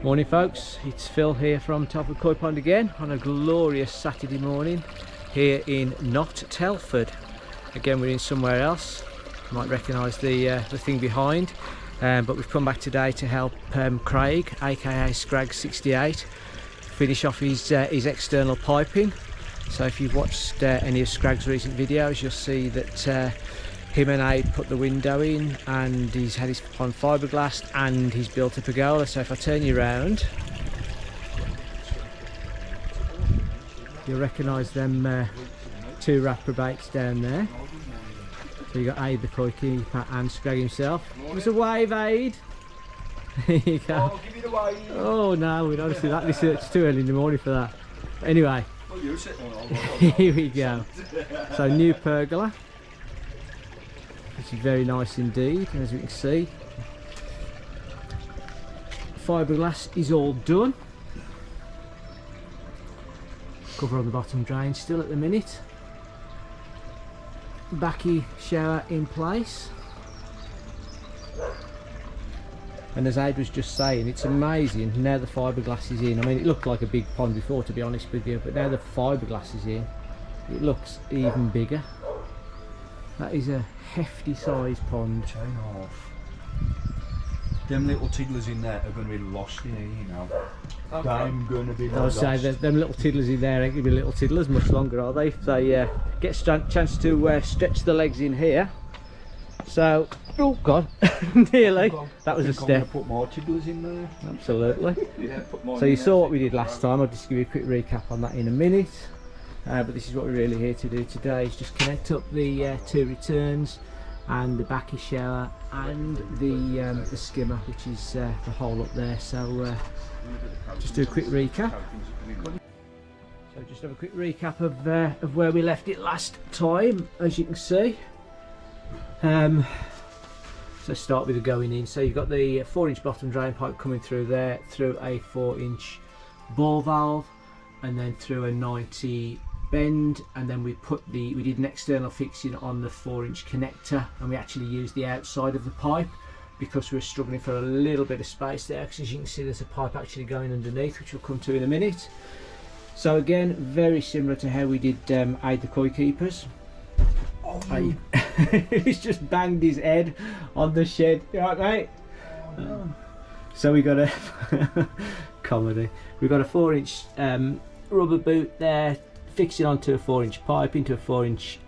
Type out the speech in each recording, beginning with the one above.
Morning folks, it's Phil here from Telford Koi Pond again on a glorious Saturday morning here in not Telford. Again, we're in somewhere else. You might recognise the thing behind, but we've come back today to help Craig, a.k.a. Scrag68, finish off his external piping. So if you've watched any of Scrag's recent videos, you'll see that him and Aid put the window in, and he's had his pond fiberglassed, and he's built a pergola. So if I turn you around, you'll recognise them two reprobates down there. So you got Aid the koi keeper and Scrag himself. Give us a wave, Aid. There you go. Oh, give me the wave. Oh no, we don't see that. It's too early in the morning for that. But anyway, Well, you sit on here we go. So new pergola. Which is very nice indeed, as you can see. Fiberglass is all done. Cover on the bottom drain still at the minute. Bakki shower in place. And as Aid was just saying, it's amazing now the fiberglass is in. I mean, it looked like a big pond before, to be honest with you, but now the fiberglass is in, it looks even bigger. That is a hefty sized pond. chain off. Them little tiddlers in there are going to be lost in here, you know. Okay. I'm going to be I would say that them little tiddlers in there ain't going to be little tiddlers much longer, are they? So yeah, get a chance to stretch the legs in here. So, oh god, nearly. That was a step. I'm going to put more tiddlers in there. Absolutely. Yeah, put more So in you there. saw what we did last time. I'll just give you a quick recap on that in a minute. But this is what we're really here to do today, is just connect up the two returns and the Bakki shower and the skimmer, which is the hole up there. So just do a quick recap. So just have a quick recap of where we left it last time, as you can see. So start with the going in. So you've got the 4-inch bottom drain pipe coming through there, through a 4-inch ball valve, and then through a 90 bend, and then we did an external fixing on the 4-inch connector, and we actually used the outside of the pipe because we were struggling for a little bit of space there, because as you can see there's a pipe actually going underneath, which we'll come to in a minute. So again, very similar to how we did Aid the koi keepers. Oh, he's just banged his head on the shed. You alright, mate? Oh, no. So we got a comedy. We've got a 4-inch rubber boot there, fixing onto a 4-inch pipe into a 4-inch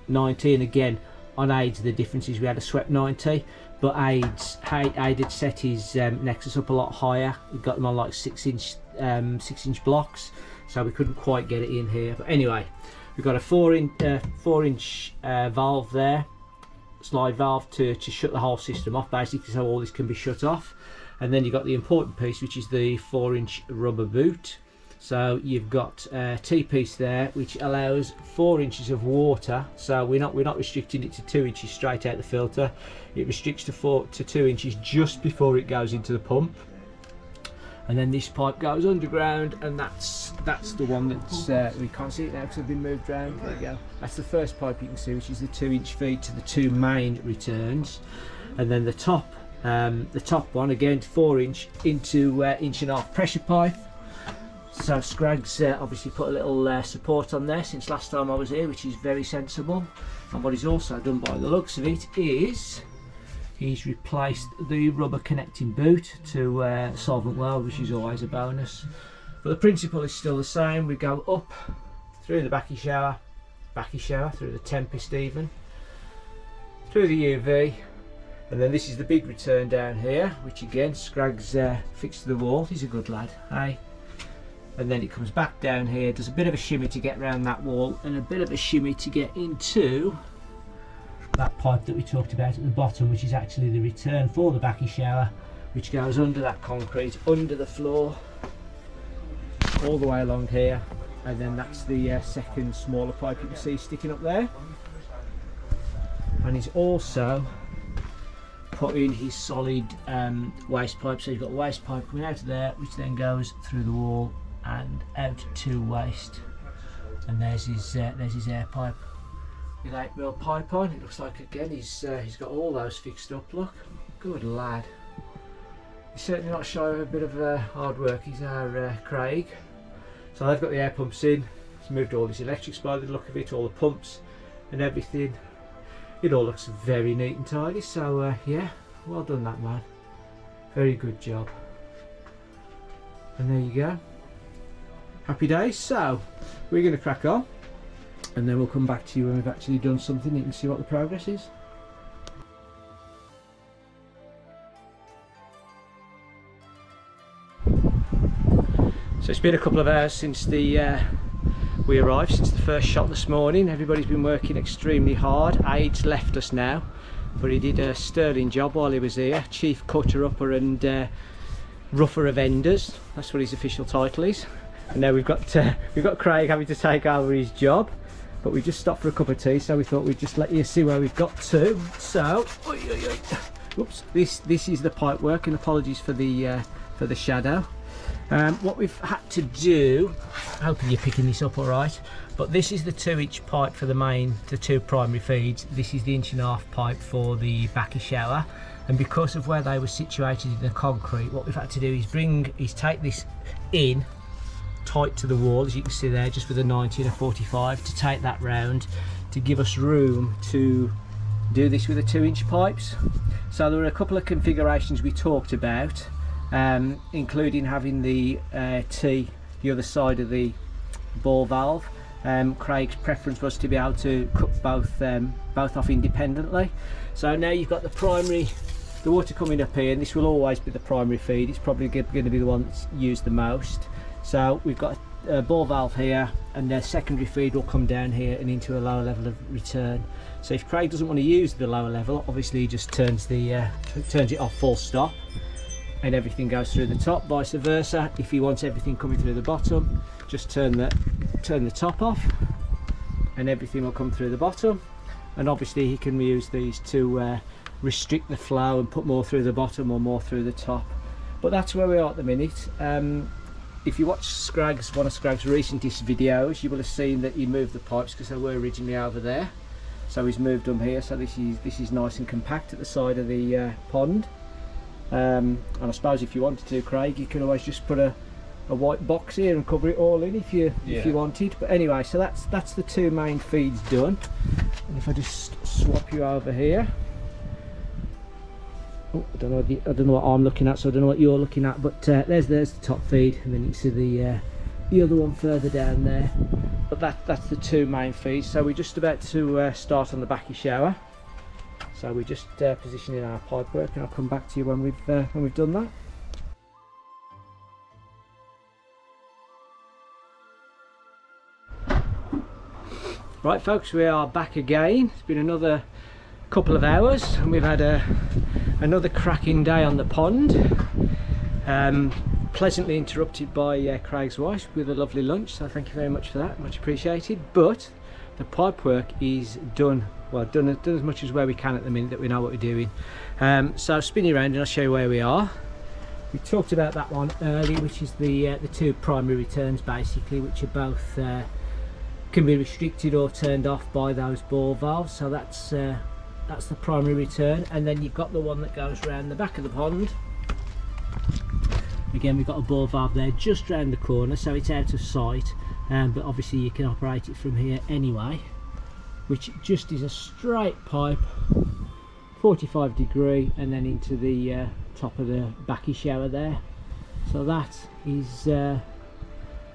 90, and again on Aid's the difference is we had a swept 90, but Aid had set his nexus up a lot higher. We got them on like 6-inch blocks, so we couldn't quite get it in here. But anyway, we've got a 4-inch valve there, slide valve to shut the whole system off, basically, so all this can be shut off. And then you've got the important piece, which is the 4-inch rubber boot. So you've got a T-piece there, which allows 4 inches of water. So we're not restricting it to 2 inches straight out the filter. It restricts to 2 inches just before it goes into the pump. And then this pipe goes underground, and that's the one that's we can't see it now because it's been moved around. There you go. That's the first pipe you can see, which is the 2-inch feed to the two main returns, and then the top one again 4-inch into 1.5-inch pressure pipe. So Scrag's obviously put a little support on there since last time I was here, which is very sensible. And what he's also done by the looks of it is he's replaced the rubber connecting boot to solvent weld, which is always a bonus. But the principle is still the same. We go up through the Bakki shower, through the Tempest even, through the UV, and then this is the big return down here, which again Scrag's fixed to the wall. He's a good lad, hey? And then it comes back down here, does a bit of a shimmy to get around that wall, and a bit of a shimmy to get into that pipe that we talked about at the bottom, which is actually the return for the Bakki shower, which goes under that concrete, under the floor, all the way along here. And then that's the second smaller pipe you can see sticking up there. And he's also put in his solid waste pipe. So you've got a waste pipe coming out of there, which then goes through the wall and out to waste. And there's his air pipe with 8mm pipe on. It looks like again he's got all those fixed up. Look, good lad. he's certainly not shy of a bit of hard work. He's our Craig. So they've got the air pumps in. He's moved all his electrics by the look of it, all the pumps and everything. It all looks very neat and tidy. So yeah, well done that man. Very good job. And there you go. Happy days. So we're going to crack on, and then we'll come back to you when we've actually done something. You can see what the progress is. So it's been a couple of hours since we arrived, since the first shot this morning. Everybody's been working extremely hard. Aide's left us now, but he did a sterling job while he was here. Chief Cutter Upper and Rougher of Enders. That's what his official title is. And now we've got Craig having to take over his job. But we just stopped for a cup of tea, so we thought we'd just let you see where we've got to. So, oops, this is the pipe work, and apologies for the shadow. What we've had to do, hoping you're picking this up all right, but this is the 2-inch pipe for the two primary feeds. This is the 1.5 inch pipe for the Bakki shower, and because of where they were situated in the concrete, what we've had to do is take this in tight to the wall, as you can see there, just with a 90 and a 45, to take that round to give us room to do this with the 2-inch pipes. So there were a couple of configurations we talked about, including having the T the other side of the ball valve. Craig's preference was to be able to cut both off independently. So now you've got the water coming up here, and this will always be the primary feed. It's probably going to be the one that's used the most. So we've got a ball valve here, and the secondary feed will come down here and into a lower level of return. So if Craig doesn't want to use the lower level, obviously he just turns it off full stop, and everything goes through the top. Vice versa, if he wants everything coming through the bottom, just turn the top off and everything will come through the bottom. And obviously he can use these to restrict the flow and put more through the bottom or more through the top. But that's where we are at the minute. If you watch one of Scragg's recentest videos, you will have seen that he moved the pipes because they were originally over there. So he's moved them here, so this is nice and compact at the side of the pond. And I suppose if you wanted to, Craig, you could always just put a white box here and cover it all in if you wanted. But anyway, so that's the two main feeds done. And if I just swap you over here, oh, I don't know what I'm looking at, so I don't know what you're looking at. But there's the top feed, and then you can see the other one further down there. But that's the two main feeds. So we're just about to start on the Bakki shower. So we're just positioning our pipe work, and I'll come back to you when we've done that. Right folks, we are back again. It's been another couple of hours, and we've had another cracking day on the pond. Pleasantly interrupted by Craig's wife with a lovely lunch, so thank you very much for that, much appreciated. But the pipe work is done. Well, done as much as where we can at the minute that we know what we're doing. So I'll spin you around and I'll show you where we are. We talked about that one earlier, which is the two primary returns basically, which are both can be restricted or turned off by those ball valves. So that's the primary return, and then you've got the one that goes around the back of the pond. Again, we've got a ball valve there just round the corner, so it's out of sight, but obviously you can operate it from here anyway, which just is a straight pipe, 45 degree, and then into the top of the Bakki shower there. So that is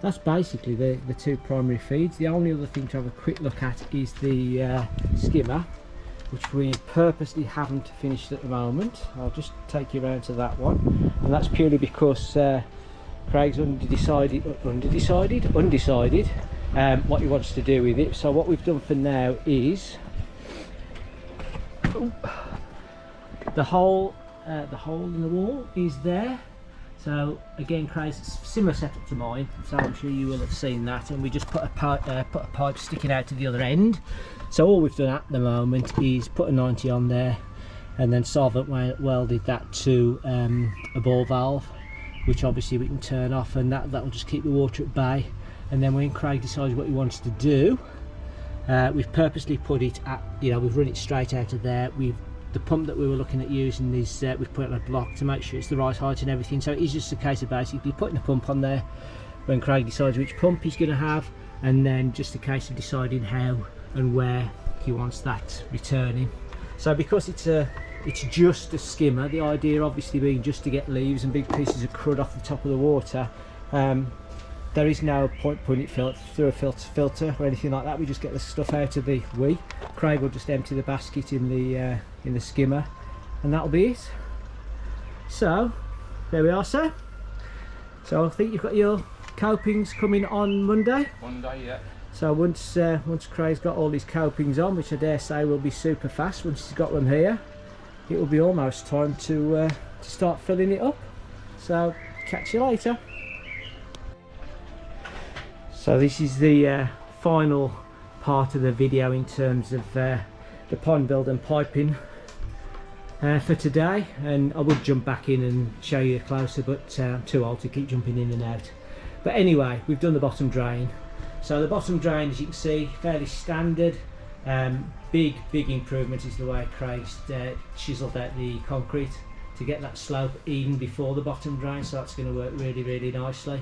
that's basically the two primary feeds. The only other thing to have a quick look at is the skimmer, which we purposely haven't finished at the moment. I'll just take you around to that one, and that's purely because Craig's undecided what he wants to do with it. So what we've done for now is the hole in the wall is there. So again, Craig's similar setup to mine, so I'm sure you will have seen that, and we just put a pipe sticking out to the other end. So all we've done at the moment is put a 90 on there, and then solvent welded that to a ball valve, which obviously we can turn off, and that will just keep the water at bay. And then when Craig decides what he wants to do, we've purposely put it at, we've run it straight out of there. We've the pump that we were looking at using is we've put it on a block to make sure it's the right height and everything, so it's just a case of basically putting a pump on there when Craig decides which pump he's going to have, and then just a case of deciding how and where he wants that returning. So because it's just a skimmer, the idea obviously being just to get leaves and big pieces of crud off the top of the water, there is no point putting it through a filter or anything like that. We just get the stuff out of the wee. Craig will just empty the basket in the skimmer, and that'll be it. So there we are, sir. So I think you've got your copings coming on Monday. Monday, yeah. So once Craig's got all his copings on, which I dare say will be super fast once he's got them here, it will be almost time to start filling it up. So catch you later. So this is the final part of the video in terms of the pond build and piping for today, and I would jump back in and show you closer, but I'm too old to keep jumping in and out. But anyway, we've done the bottom drain. So the bottom drain, as you can see, fairly standard. Big improvement is the way Craig's chiseled out the concrete to get that slope even before the bottom drain, so that's going to work really nicely.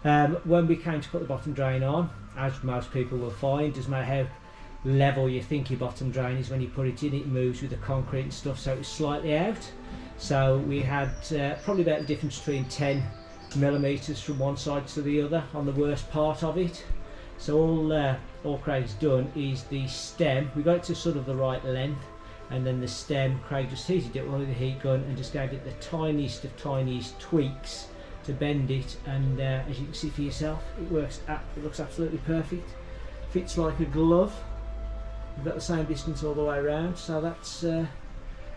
When we came to put the bottom drain on, as most people will find, doesn't matter how level you think your bottom drain is, when you put it in, it moves with the concrete and stuff, so it was slightly out. So we had probably about the difference between 10 millimeters from one side to the other on the worst part of it. So all Craig's done is the stem, we got it to sort of the right length, and then the stem, Craig just heated it with the heat gun and just gave it the tiniest of tiniest tweaks to bend it, and as you can see for yourself, it looks absolutely perfect, fits like a glove. We've got the same distance all the way around, so that's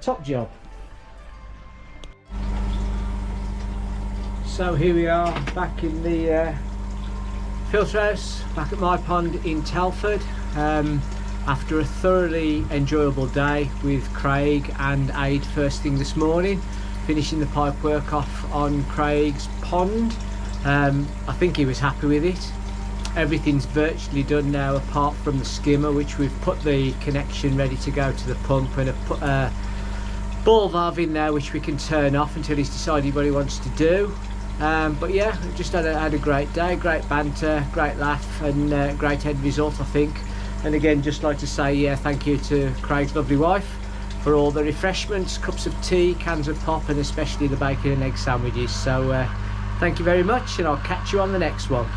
top job. So here we are back in the filter house, back at my pond in Telford, after a thoroughly enjoyable day with Craig and Aid first thing this morning, finishing the pipe work off on Craig's pond. I think he was happy with it. Everything's virtually done now apart from the skimmer, which we've put the connection ready to go to the pump, and have put a ball valve in there which we can turn off until he's decided what he wants to do. But yeah, just had a great day, great banter, great laugh, and great end result, I think. And again, just like to say thank you to Craig's lovely wife for all the refreshments, cups of tea, cans of pop, and especially the bacon and egg sandwiches. So thank you very much, and I'll catch you on the next one.